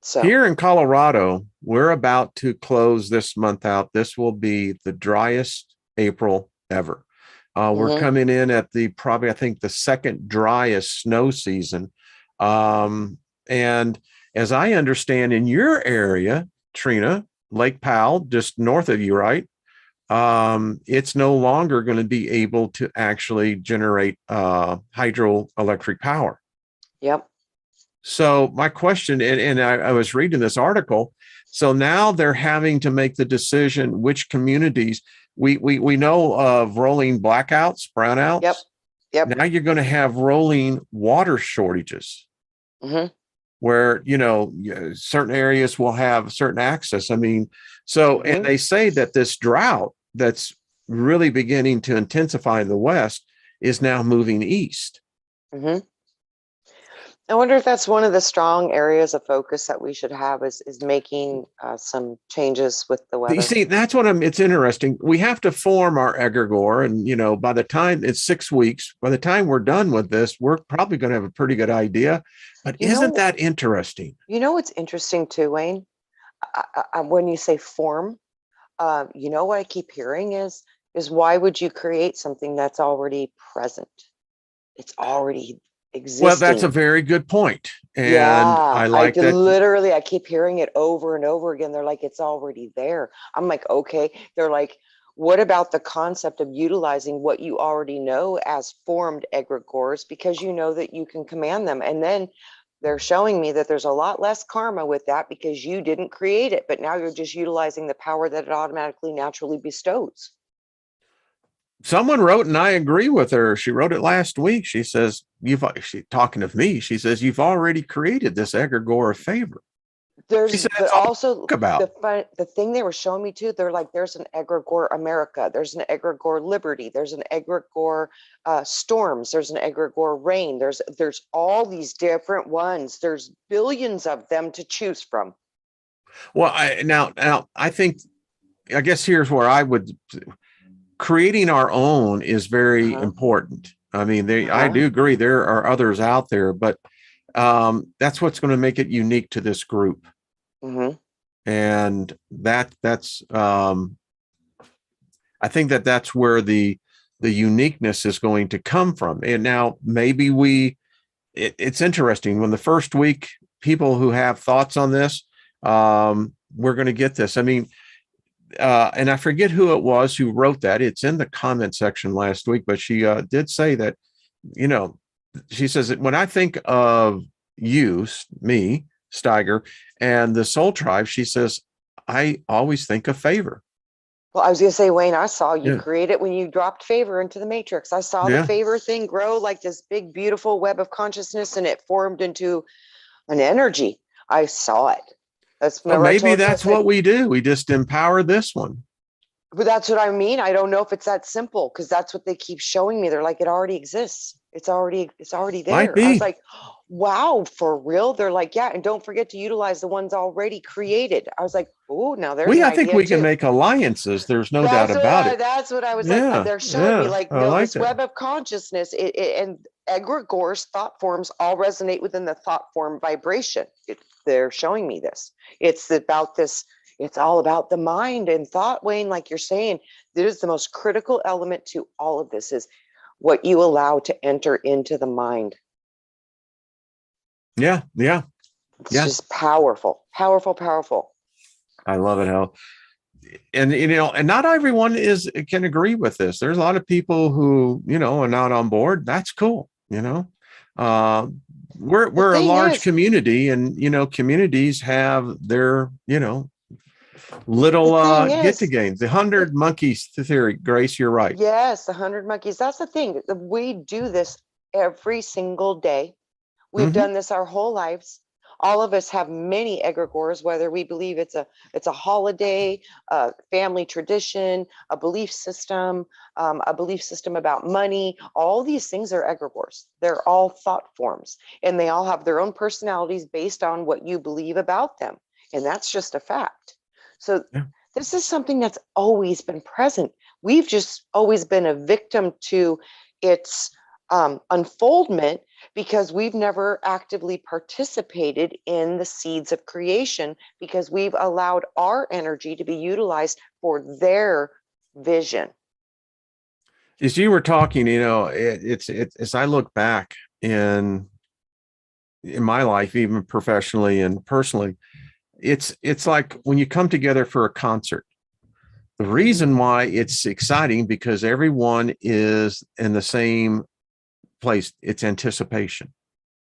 So here in Colorado, we're about to close this month out. This will be the driest April ever. We're coming in at probably, I think, the second driest snow season. And as I understand, in your area, Trina, Lake Powell, just north of you, right? It's no longer going to be able to actually generate hydroelectric power. Yep. So my question, and I was reading this article, so now they're having to make the decision which communities. We know of rolling blackouts, brownouts. Yep. Now you're going to have rolling water shortages, where certain areas will have certain access. I mean, so and they say that this drought that's really beginning to intensify in the West is now moving east. I wonder if that's one of the strong areas of focus that we should have is making some changes with the weather. You see, that's what it's interesting. We have to form our egregore, and by the time it's 6 weeks, by the time we're done with this, we're probably going to have a pretty good idea. But isn't that interesting? You know what's interesting too, Wayne? When you say form, what I keep hearing is why would you create something that's already present? It's already existing. Well, that's a very good point. And I like that. Literally, I keep hearing it over and over again. They're like, it's already there. I'm like, okay. They're like, what about the concept of utilizing what you already know as formed egregores, because you know that you can command them? And then they're showing me that there's a lot less karma with that because you didn't create it, but now you're just utilizing the power that it automatically naturally bestows. Someone wrote, and I agree with her. She wrote it last week. She says, she's talking of me. She says, you've already created this egregore of favor. There's also the thing they were showing me too. They're like, there's an egregore America. There's an egregore Liberty. There's an egregore Storms. There's an egregore Rain. There's all these different ones. There's billions of them to choose from. Well, now I think, I guess here's where I would. Creating our own is very important. I mean, I do agree there are others out there, but that's what's going to make it unique to this group. And that's I think that's where the uniqueness is going to come from. And now maybe it's interesting when the first week, people who have thoughts on this, we're going to get this. I mean, and I forget who it was who wrote that. It's in the comment section last week, but she did say that, she says that when I think of you, me, Steiger, and the Soul Tribe, she says, I always think of favor. Well, I was going to say, Wayne, I saw you create it when you dropped favor into the matrix. I saw the favor thing grow like this big, beautiful web of consciousness, and it formed into an energy. I saw it. Maybe that's what we do. We just empower this one. But that's what I mean. I don't know if it's that simple, because that's what they keep showing me. They're like, it already exists. It's already there. Might be. I was like, wow, for real? They're like, yeah, and don't forget to utilize the ones already created. I was like, oh, now there's I think we can make alliances. There's no doubt about it. That's what I was like. They're showing me like, no, this web of consciousness and egregores, thought forms all resonate within the thought form vibration. They're showing me this. It's about this. It's all about the mind and thought, Wayne, like you're saying. That is the most critical element to all of this, is what you allow to enter into the mind. Yeah. It's just powerful. I I love it, Hal. and and not everyone can agree with this. There's a lot of people who are not on board. That's cool. Uh, The we're a thing large is, community, and communities have their the little thing get is, together. The 100 monkeys theory, Grace, you're right. yes, the 100 monkeys. That's the thing. We do this every single day. We've Hmm. done this our whole lives. All of us have many egregores, whether we believe it's a holiday, a family tradition, a belief system about money. All these things are egregores. They're all thought forms, and they all have their own personalities based on what you believe about them. And that's just a fact. So Yeah. this is something that's always been present. We've just always been a victim to its unfoldment because we've never actively participated in the seeds of creation because we've allowed our energy to be utilized for their vision. As you were talking, it's as I look back in my life, even professionally and personally, it's like when you come together for a concert. The reason why it's exciting because everyone is in the same place. It's anticipation.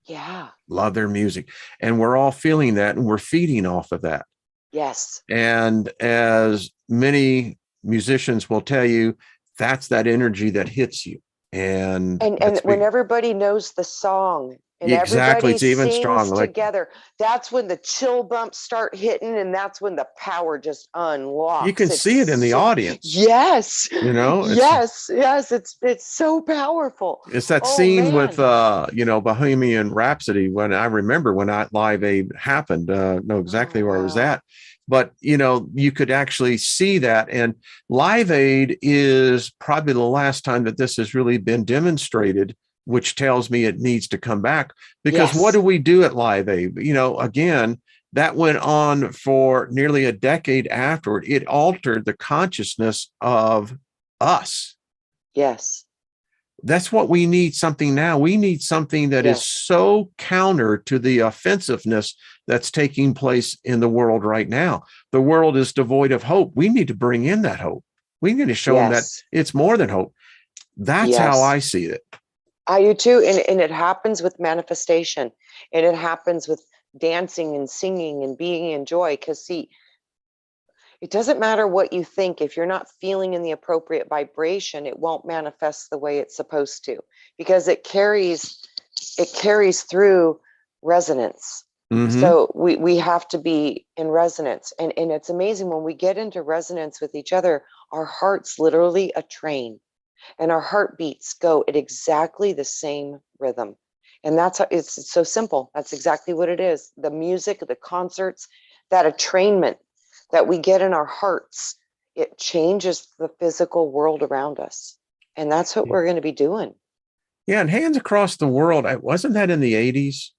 Yeah. Love their music, and we're all feeling that, and we're feeding off of that. Yes. And as many musicians will tell you, that's that energy that hits you, and And that's when big. everybody knows the song and Exactly, everybody it's even sings stronger. Like together, that's when the chill bumps start hitting, and that's when the power just you unlocks. can see it in the audience. Yes, It's yes, it's so powerful. It's that Oh scene with man. Bohemian Rhapsody, when I remember when that Live Aid happened, know Oh exactly where I was wow. at. But you could actually see that. And Live Aid is probably the last time that this has really been demonstrated, which tells me it needs to come back. Because what Yes. do we do at Live Aid? Again, that went on for nearly a decade afterward. It altered the consciousness of us. Yes. That's what we need something now. We need something that is Yes. so counter to the offensiveness that's taking place in the world right now. The world is devoid of hope. We need to bring in that hope. We need to show them that Yes. it's more than hope. That's how Yes. I see it. I do too. And it happens with manifestation, and it happens with dancing and singing and being in joy. Because, see, it doesn't matter what you think. If you're not feeling in the appropriate vibration, it won't manifest the way it's supposed to because it carries through resonance. Mm-hmm. So we have to be in resonance. And it's amazing when we get into resonance with each other, our heart's literally a train. And our heartbeats go at exactly the same rhythm. And that's how it's so simple. That's exactly what it is. The music, the concerts, that attrainment that we get in our hearts, it changes the physical world around us. And that's what we're going to be doing. Yeah, and Hands Across the World, wasn't that in the 80s?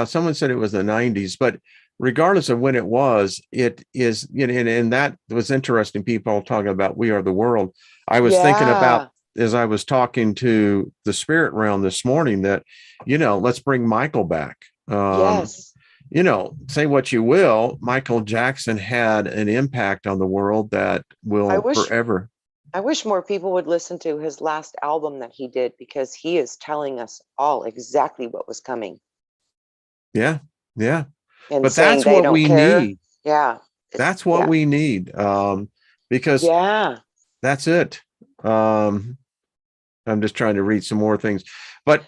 Someone said it was the 90s, but regardless of when it was, it is, and that was interesting. People talking about We Are the World. I was thinking about Yeah. as I was talking to the spirit realm this morning that, let's bring Michael back. Yes. Say what you will, Michael Jackson had an impact on the world that I will wish forever. I wish more people would listen to his last album that he did because he is telling us all exactly what was coming Yeah. Yeah. and But saying that's they what don't we care. need. Yeah. That's what Yeah. we need, because Yeah. that's it. Um, I'm just trying to read some more things, but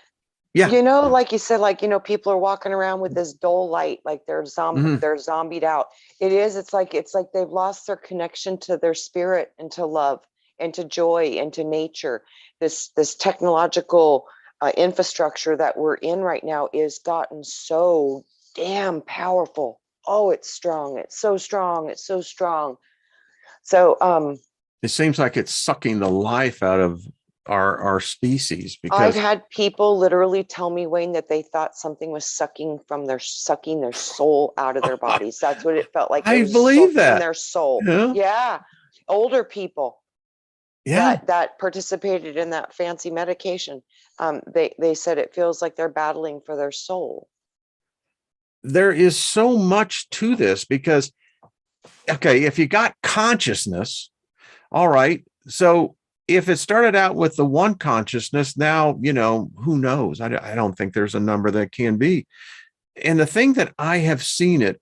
yeah. Like you said, people are walking around with this dull light, like Mhm. they're zombied out. It's like they've lost their connection to their spirit and to love and to joy and to nature. This technological infrastructure that we're in right now is gotten so damn powerful. Oh, it's strong. It's so strong. It's so strong. So It seems like it's sucking the life out of our species I've because had people literally tell me, Wayne, that they thought something was sucking their soul out of their bodies. That's what it felt like. It I was believe sucking that. their soul. Yeah. Yeah. Older people Yeah. that participated in that fancy medication. They said it feels like they're battling for their soul. There is so much to this because okay, if you got consciousness, all right. So if it started out with the one consciousness, now, who knows? I don't think there's a number that can be. And the thing that I have seen it,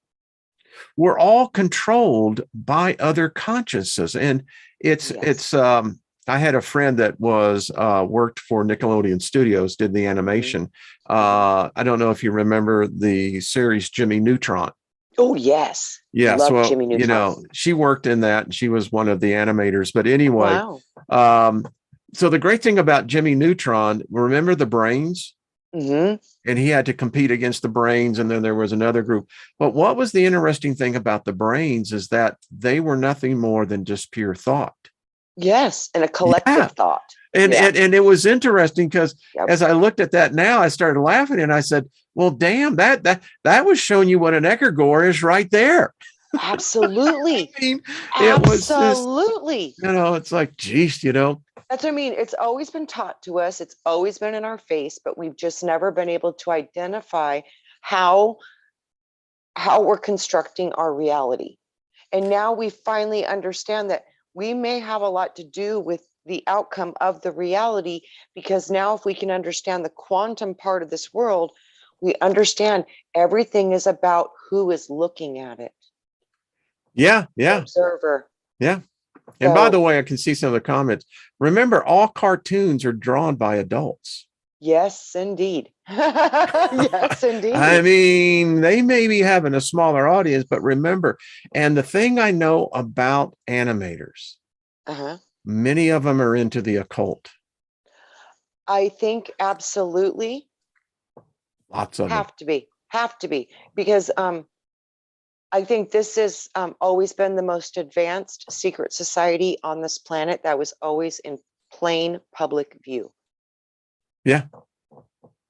we're all controlled by other consciousness. And I had a friend that was worked for Nickelodeon Studios, did the animation. I don't know if you remember the series Jimmy Neutron. Oh, yes. Yeah. Love So, Jimmy Neutron. she worked in that and she was one of the animators. But anyway, Wow. So the great thing about Jimmy Neutron, remember the brains? Mm-hmm. And he had to compete against the brains. And then there was another group. But what was the interesting thing about the brains is that they were nothing more than just pure thought. Yes. And a collective thought. And it was interesting because as I looked at that now, I started laughing and I said, well, damn, that was showing you what an egregore is right there. Absolutely. I mean, absolutely. It was just, it's like, geez, That's what I mean. It's always been taught to us. It's always been in our face, but we've just never been able to identify how we're constructing our reality. And now we finally understand that we may have a lot to do with the outcome of the reality, because now if we can understand the quantum part of this world, we understand everything is about who is looking at it. Yeah. The observer. Yeah. And by the way, I can see some of the comments. Remember, all cartoons are drawn by adults. Yes, indeed. Yes, indeed. I mean, they may be having a smaller audience, but remember, and the thing I know about animators, many of them are into the occult. I think absolutely. Lots of have to be, because I think this has always been the most advanced secret society on this planet that was always in plain public view. Yeah.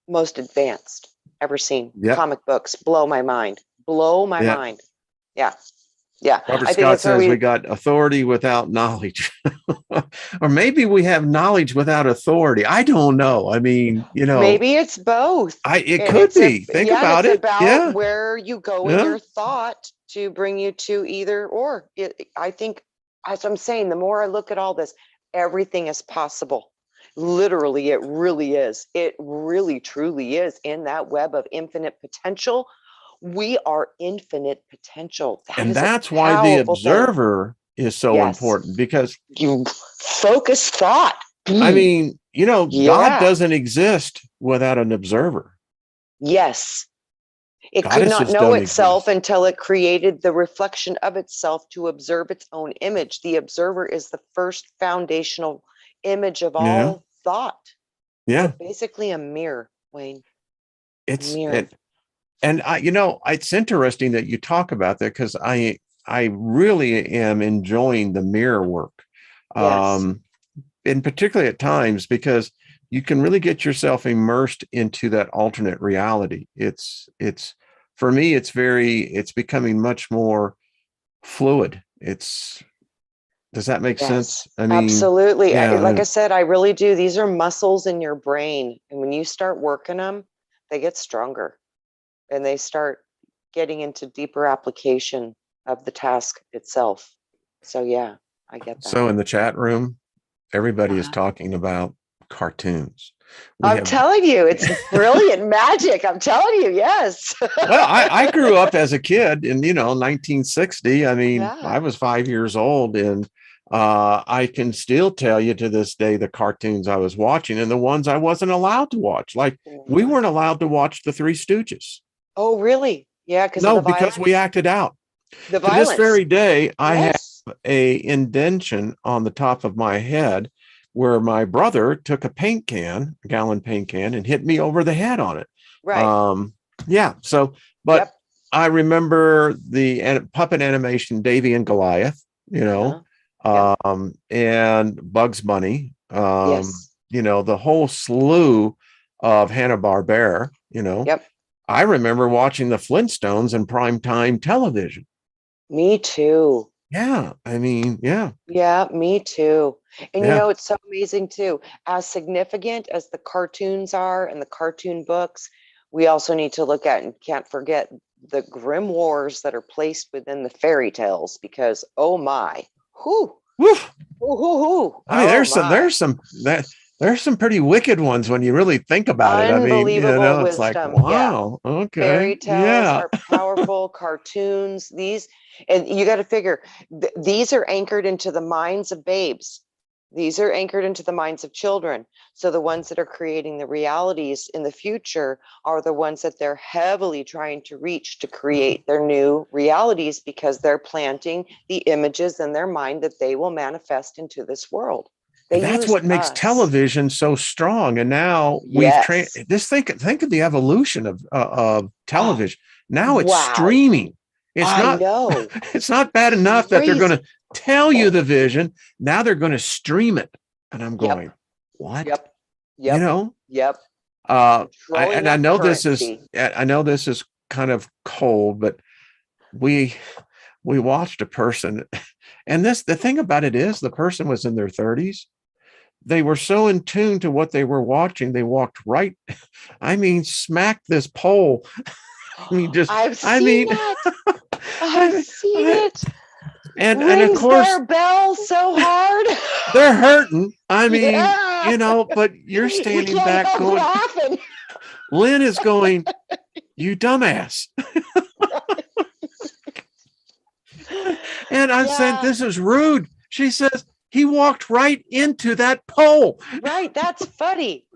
Most advanced ever seen. Yep. Comic books blow my mind. Blow my mind. Yeah. Yeah. Robert Scott says we got authority without knowledge. Or maybe we have knowledge without authority. I don't know. I mean, maybe it's both. It could be. Think about it. It's about where you go in your thought to bring you to either or. I think, as I'm saying, the more I look at all this, everything is possible. Literally, it really is. It really, truly is in that web of infinite potential. We are infinite potential. That's why the observer is so important, because you focus thought. I mean, God doesn't exist without an observer. Yes. It could not know itself until it created the reflection of itself to observe its own image. The observer is the first foundational image of all thought. Yeah. It's basically a mirror, Wayne. It's mirror. And it's interesting that you talk about that, because I really am enjoying the mirror work. Yes. And particularly at times, because you can really get yourself immersed into that alternate reality. It's for me, it's becoming much more fluid. Does that make sense? I mean, absolutely. Like I said, I really do. These are muscles in your brain. And when you start working them, they get stronger and they start getting into deeper application of the task itself. So yeah, I get that. So in the chat room, everybody is talking about cartoons. I'm telling you, it's brilliant magic. I'm telling you, yes. Well, I grew up as a kid in, 1960. I mean, I was 5 years old, and I can still tell you to this day the cartoons I was watching and the ones I wasn't allowed to watch. Like, we weren't allowed to watch the Three Stooges. Oh, really? Yeah, because we acted out. The to violence. This very day, I have a indentation on the top of my head where my brother took a gallon paint can, and hit me over the head on it. Right. So, but I remember the puppet animation, Davy and Goliath, and Bugs Bunny, the whole slew of Hanna-Barbera, I remember watching the Flintstones in primetime television. Me too. Yeah. I mean, yeah. Yeah, me too. And it's so amazing too. As significant as the cartoons are and the cartoon books, we also need to look at and can't forget the grimoires that are placed within the fairy tales, because oh my, whoo, Woo. whoo, whoo, whoo. I mean, Oh there's some pretty wicked ones when you really think about it. I mean, unbelievable it's like, wisdom. Yeah. wow, okay, Fairy tales yeah. are powerful. Cartoons, and you got to figure these are anchored into the minds of babes. These are anchored into the minds of children. So the ones that are creating the realities in the future are the ones that they're heavily trying to reach to create their new realities, because they're planting the images in their mind that they will manifest into this world. That's what makes television so strong. And now yes. just think of the evolution of television. Now it's wow. streaming. It's I not, know. it's not bad enough that they're going to tell you the vision. Now they're going to stream it. And I'm going, what? Yep. You know? Yep. I know this is kind of cold, but we watched a person, and the thing about it is the person was in their 30s. They were so in tune to what they were watching. They walked right, smack this pole. I've seen it. And rings of course their bell so hard. They're hurting. But you're standing back going, laughing. Lynn is going, you dumbass. And I said, this is rude. She says, he walked right into that pole. Right. That's funny.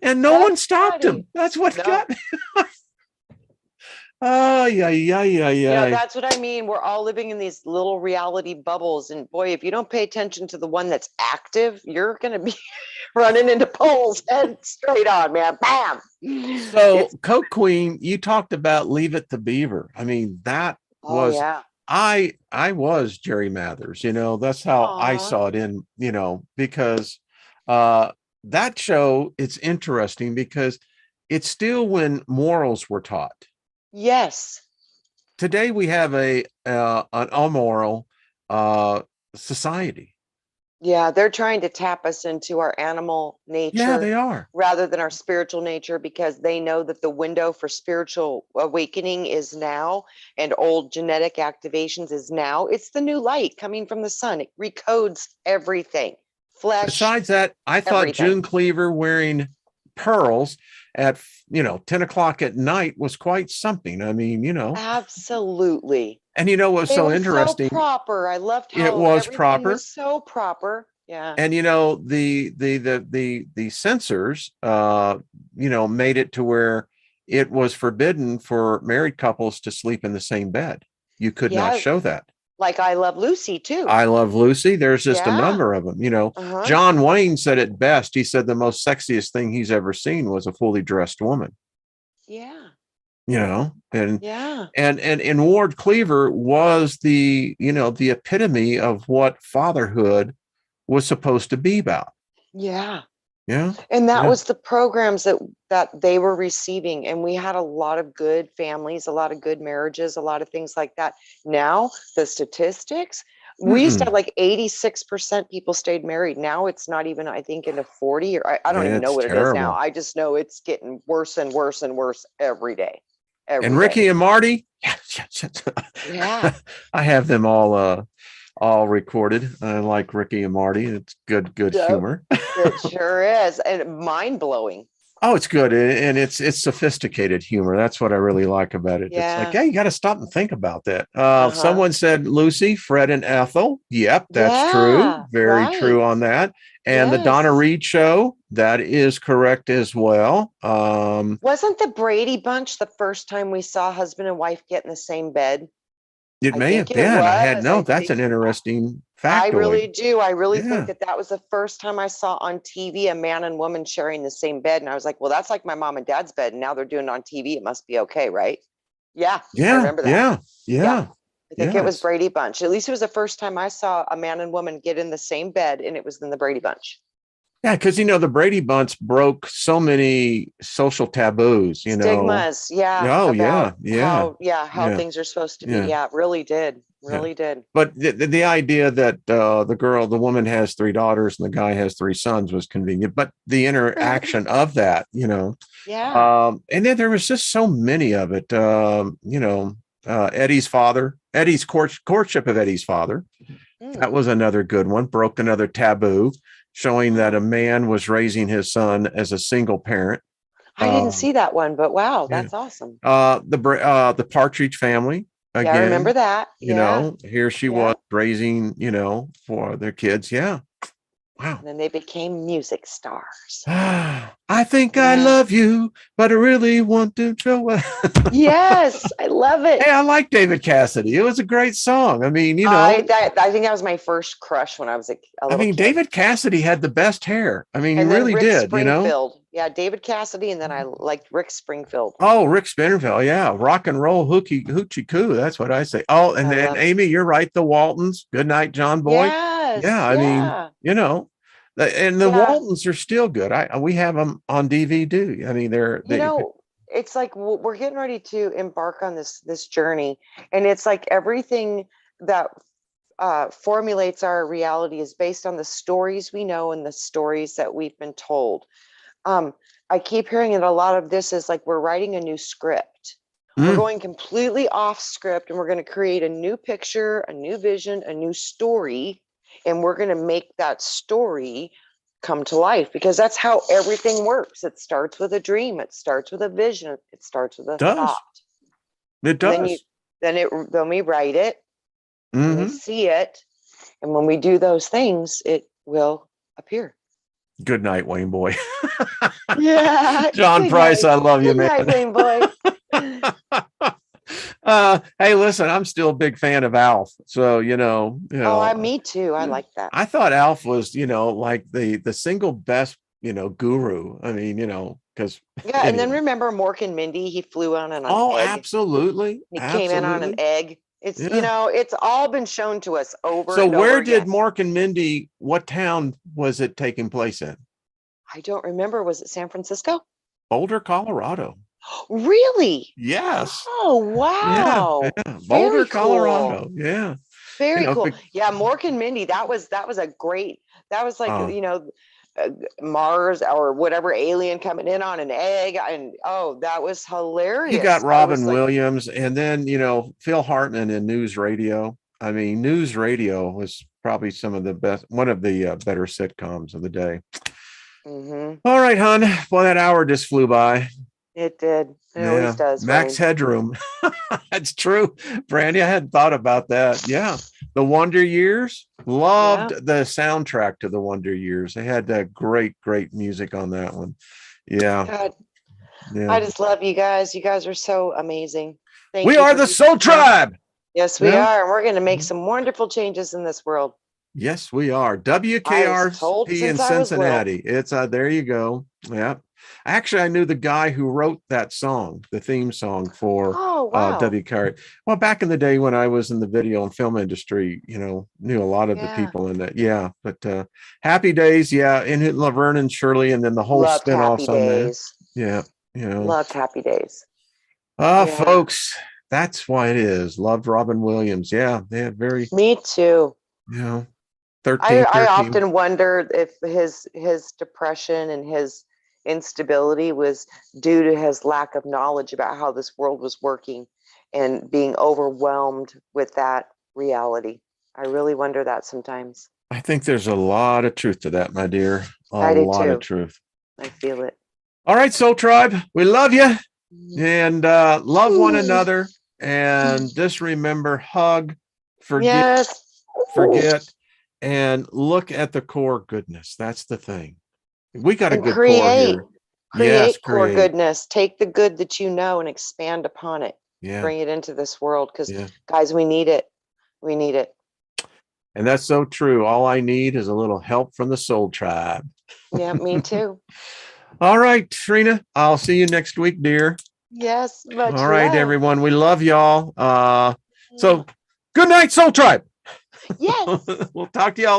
And no one stopped him. That's what got me. Oh, yeah. That's what I mean. We're all living in these little reality bubbles. And boy, if you don't pay attention to the one that's active, you're going to be running into poles head straight on, man. Bam. So, Coke Queen, you talked about Leave It to Beaver. I mean, that was, I was Jerry Mathers, that's how I saw it in, because that show, it's interesting because it's still when morals were taught. Yes. Today we have an amoral society. Yeah, they're trying to tap us into our animal nature. Yeah, they are. Rather than our spiritual nature, because they know that the window for spiritual awakening is now, and old genetic activations is now. It's the new light coming from the sun. It recodes everything. Flesh. Besides that, I thought June Cleaver wearing pearls at 10 o'clock at night was quite something. Absolutely. And what was so interesting, so proper. I loved how it was proper. Was so proper. Yeah. And the censors made it to where it was forbidden for married couples to sleep in the same bed. You could not show that. Like I Love Lucy too. I Love Lucy. There's just a number of them, John Wayne said it best. He said the most sexiest thing he's ever seen was a fully dressed woman. Yeah. And Ward Cleaver was the epitome of what fatherhood was supposed to be about. Yeah. Yeah. And that was the programs that they were receiving. And we had a lot of good families, a lot of good marriages, a lot of things like that. Now, the statistics, we used to have like 86% people stayed married. Now it's not even, I think, into 40 or I don't even know what it is now. I just know it's getting worse and worse and worse every day. And Riki and Marty. Yeah. I have them all recorded. I like Riki and Marty. It's good humor. It sure is. And mind-blowing. Oh, it's good. And it's sophisticated humor. That's what I really like about it. Yeah. It's like, you got to stop and think about that. Someone said Lucy, Fred, and Ethel. Yep, that's true. Very true on that. And the Donna Reed show, that is correct as well. Wasn't the Brady Bunch the first time we saw husband and wife get in the same bed? It may have been. That's an interesting factoid. I really do. I really think that was the first time I saw on TV a man and woman sharing the same bed. And I was like, well, that's like my mom and dad's bed. And now they're doing it on TV. It must be okay, right? Yeah. I remember that. Yeah. I think it was Brady Bunch. At least it was the first time I saw a man and woman get in the same bed, and it was in the Brady Bunch. Yeah, because the Brady Bunch broke so many social taboos, stigmas. Yeah. Oh, how things are supposed to be. Yeah, it really did. Really did. But the idea that the woman has 3 daughters and the guy has 3 sons was convenient, but the interaction of that, Yeah. and then there was just so many of it. Eddie's courtship of Eddie's father. That was another good one. Broke another taboo, showing that a man was raising his son as a single parent. I didn't see that one, but wow, that's awesome. The Partridge Family. Again, yeah, I remember that. Here she was raising, for their kids. Yeah. Wow. And then they became music stars. I think I love you, but I really want to go. Yes, I love it. Hey, I like David Cassidy. It was a great song. I mean, I think that was my first crush when I was a little kid. David Cassidy had the best hair. I mean, he really Rick did, Springfield. Yeah, David Cassidy, and then I liked Rick Springfield. Oh, Rick Springfield. Yeah. Rock and roll hoochie coo. That's what I say. Oh, and then Amy, you're right. The Waltons. Good night, John Boy. Yes. Yeah. I mean, and the Waltons are still good. We have them on DVD. I mean, it's like we're getting ready to embark on this journey, and it's like everything that formulates our reality is based on the stories we know and the stories that we've been told. I keep hearing that a lot of this is like we're writing a new script. We're going completely off script, and we're going to create a new picture, a new vision, a new story, and we're going to make that story come to life, because that's how everything works. It starts with a dream. It starts with a vision. It starts with a thought. It does. Then we write it, and we see it, and when we do those things, it will appear. Good night, Wayne Boy. Yeah. John Price, I love you, man. Good night, Wayne Boy. Hey, listen, I'm still a big fan of Alf. So, Me too. I like that. I thought Alf was, like the single best, guru. I mean, because and then remember Mork and Mindy, he flew on an egg. Absolutely. He came in on an egg. It's it's all been shown to us over. So and where over did again. Mork and Mindy, what town was it taking place in? I don't remember. Was it San Francisco? Boulder, Colorado. Really? Yes. Oh, wow. Yeah. Boulder, Colorado. Yeah. Very cool. Yeah, Mork and Mindy, that was a great, that was like, Mars or whatever alien coming in on an egg, and that was hilarious. You got Robin Williams, and then Phil Hartman in News Radio. I mean, News Radio was probably one of the better sitcoms of the day. All right, hon. Well, that hour just flew by. It did. It always does. Max Headroom. That's true. Brandy, I hadn't thought about that. Yeah. The Wonder Years. Loved the soundtrack to the Wonder Years. They had that great music on that one. Yeah. God. Yeah. I just love you guys. You guys are so amazing. We are the Soul Tribe. Yes, we are. And we're going to make some wonderful changes in this world. Yes, we are. WKRP in Cincinnati. It's there you go. Yeah. Actually, I knew the guy who wrote that song, the theme song for WKRP. Well, back in the day when I was in the video and film industry, knew a lot of the people in that. Yeah. But Happy Days. Yeah. In Laverne and Shirley, and then the whole spinoffs on that. Yeah. Loved Happy Days. Folks, that's why it is. Loved Robin Williams. Yeah. They had Me too. 13. I often wonder if his depression and his instability was due to his lack of knowledge about how this world was working and being overwhelmed with that reality. I really wonder that sometimes. I think there's a lot of truth to that, my dear. I do lot too. Of truth. I feel it. All right, Soul Tribe, we love you, and love one another, and just remember, hug, forget, and look at the core goodness. That's the thing. We got a good core here. Create core goodness. Take the good that you know and expand upon it. Yeah. Bring it into this world, because guys, we need it. We need it. And that's so true. All I need is a little help from the Soul Tribe. Yeah, me too. All right, Trina. I'll see you next week, dear. Yes. All right, everyone. We love y'all. So good night, Soul Tribe. Yes. We'll talk to y'all later.